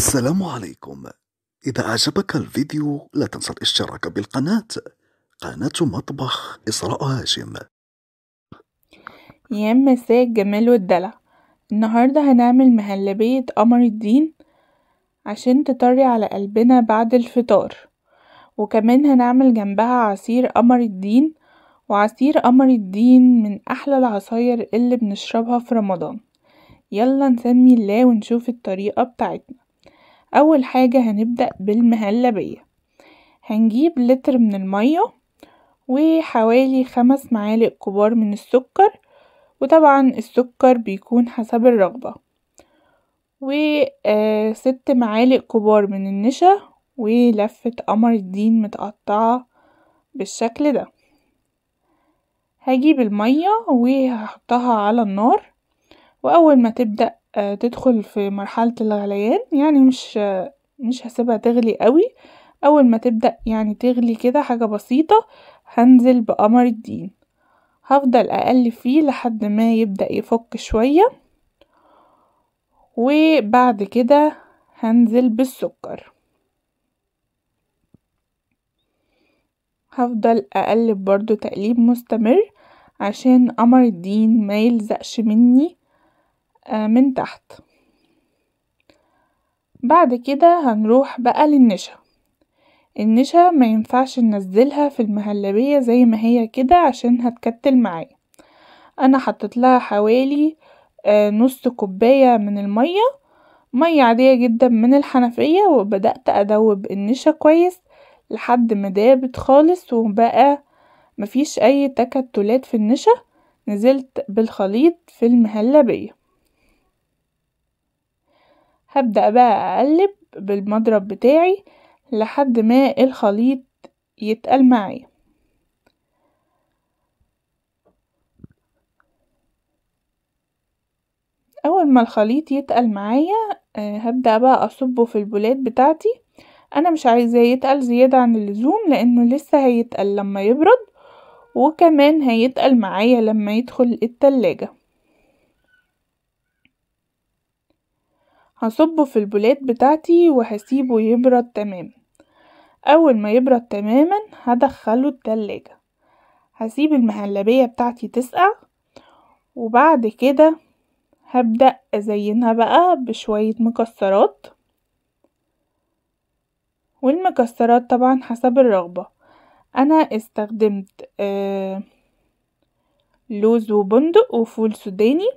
السلام عليكم. إذا أعجبك الفيديو لا تنسى الاشتراك بالقناة. قناة مطبخ إسراء هاشم. يا مساء الجمال والدلع. النهاردة هنعمل مهلبية قمر الدين عشان تطري على قلبنا بعد الفطار، وكمان هنعمل جنبها عصير قمر الدين. وعصير قمر الدين من أحلى العصاير اللي بنشربها في رمضان. يلا نسمي الله ونشوف الطريقة بتاعتنا. أول حاجة هنبدأ بالمهلبية. هنجيب لتر من المية وحوالي 5 معالق كبار من السكر، وطبعا السكر بيكون حسب الرغبة، و6 معالق كبار من النشا ولفة قمر الدين متقطعة بالشكل ده. هجيب المية وهحطها على النار، وأول ما تبدأ تدخل في مرحلة الغليان، يعني مش هسيبها تغلي قوي. أول ما تبدأ يعني تغلي كده حاجة بسيطة، هنزل بقمر الدين. هفضل أقلب فيه لحد ما يبدأ يفك شوية، وبعد كده هنزل بالسكر. هفضل أقلب برضو تقليب مستمر عشان قمر الدين ما يلزقش مني من تحت. بعد كده هنروح بقى للنشا. النشا ما ينفعش ننزلها في المهلبية زي ما هي كده عشان هتكتل معايا. انا حطيت لها حوالي نص كوباية من المية، مية عادية جدا من الحنفية، وبدأت ادوب النشا كويس لحد ما دابت خالص وبقى مفيش اي تكتلات في النشا. نزلت بالخليط في المهلبية. هبدأ بقى اقلب بالمضرب بتاعي لحد ما الخليط يتقل معايا. اول ما الخليط يتقل معايا هبدأ بقى اصبه في البولات بتاعتي. انا مش عايزاه يتقل زيادة عن اللزوم لانه لسه هيتقل لما يبرد، وكمان هيتقل معايا لما يدخل التلاجة. هصبه في البولات بتاعتي وهسيبه يبرد تماما. اول ما يبرد تماما هدخله التلاجة. هسيب المهلبية بتاعتي تسقع، وبعد كده هبدأ ازينها بقى بشوية مكسرات. والمكسرات طبعا حسب الرغبة. انا استخدمت لوز وبندق وفول سوداني،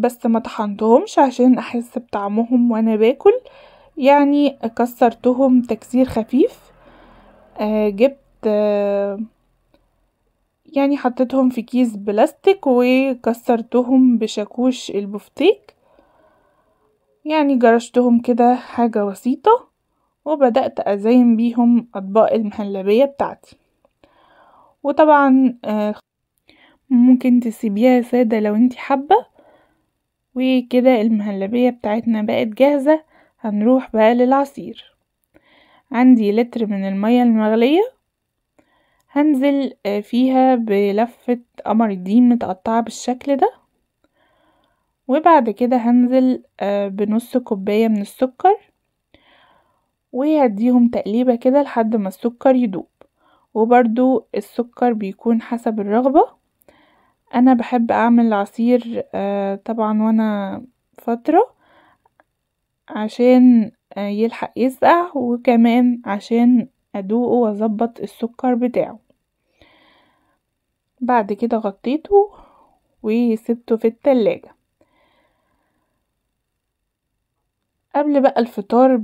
بس ما طحنتهمش عشان احس بطعمهم وانا باكل، يعني كسرتهم تكسير خفيف. جبت يعني حطيتهم في كيس بلاستيك وكسرتهم بشاكوش البفتيك، يعني جرشتهم كده حاجة بسيطة، وبدأت أزين بيهم أطباق المهلبية بتاعتي. وطبعا ممكن تسيبيها سادة لو انتي حابة. وكده المهلبية بتاعتنا بقت جاهزة. هنروح بقى للعصير. عندي لتر من المية المغلية، هنزل فيها بلفة قمر الدين متقطعة بالشكل ده، وبعد كده هنزل بنص كوباية من السكر، وهديهم تقليبة كده لحد ما السكر يدوب. وبرضو السكر بيكون حسب الرغبة. انا بحب اعمل عصير طبعا وانا فترة عشان يلحق يسقع، وكمان عشان ادوقه واظبط السكر بتاعه. بعد كده غطيته وسبته في التلاجة. قبل بقى الفطار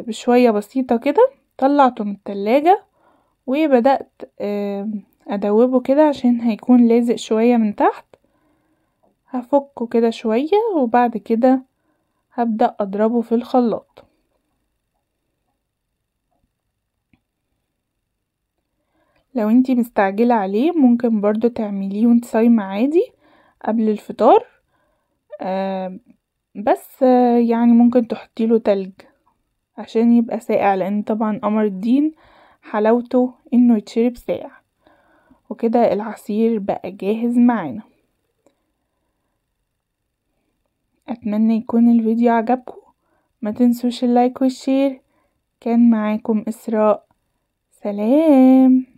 بشوية بسيطة كده طلعته من التلاجة، وبدأت ادوبه كده عشان هيكون لازق شوية من تحت. هفكه كده شوية وبعد كده هبدأ اضربه في الخلاط. لو انتي مستعجلة عليه ممكن برضو تعمليه وانت صايمة عادي قبل الفطار. بس يعني ممكن تحطيله تلج عشان يبقى ساقع، لان طبعا قمر الدين حلاوته انه يتشرب ساقع. وكده العصير بقى جاهز معانا. اتمنى يكون الفيديو عجبكم، ما تنسوش اللايك والشير. كان معاكم إسراء، سلام.